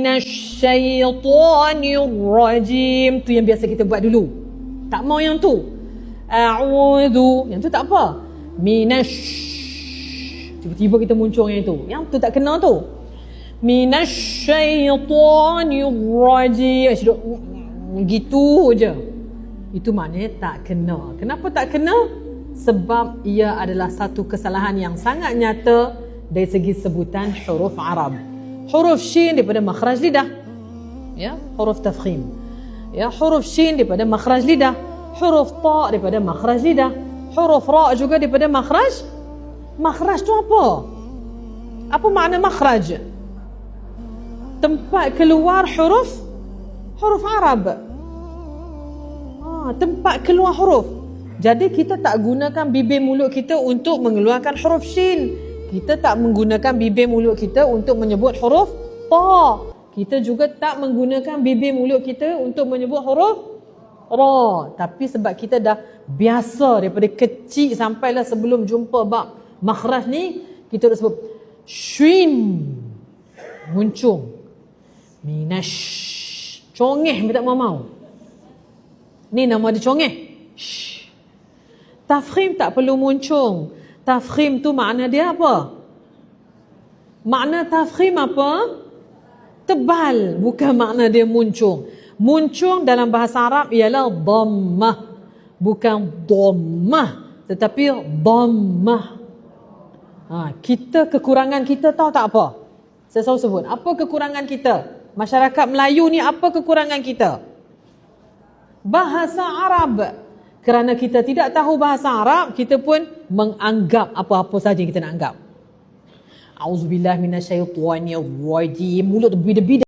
minasyaitonirrajim. Tu yang biasa kita buat dulu. Tak mau yang tu. A'udzu. Yang tu tak apa. Tiba-tiba kita muncul yang itu. Yang tu tak kena tu. Minasyaitonirrajim. Gitu je. Itu maknanya tak kena. Kenapa tak kena? Sebab ia adalah satu kesalahan yang sangat nyata dari segi sebutan huruf Arab. Huruf shin daripada makhraj lidah. Ya, huruf tafkhim. Ya, huruf shin daripada makhraj lidah. Huruf ta daripada makhraj lidah. Huruf ra juga daripada makhraj. Makhraj tu apa? Apa makna makhraj? Tempat keluar huruf Arab. Tempat keluar huruf. Jadi kita tak gunakan bibir mulut kita untuk mengeluarkan huruf shin. Kita tak menggunakan bibir mulut kita untuk menyebut huruf ta. Kita juga tak menggunakan bibir mulut kita untuk menyebut huruf ra. Tapi sebab kita dah biasa daripada kecil sampailah sebelum jumpa bab makhraj ni, kita dah sebut shin, muncung. Minash, congeh tak mau. Ni nama dia congeh. Tafkhim tak perlu muncung. Tafkhim tu makna dia apa? Makna tafkhim apa? Tebal. Bukan makna dia muncung. Muncung dalam bahasa Arab ialah dhammah. Bukan dhammah, tetapi dhammah. Kita kekurangan kita tahu tak apa? Saya selalu sebut, apa kekurangan kita? Masyarakat Melayu ni apa kekurangan kita? Bahasa Arab. Kerana kita tidak tahu bahasa Arab, kita pun menganggap apa-apa saja kita nak anggap. Auzubillahi minasyaitonirrajim. Mulut tu bida-bida.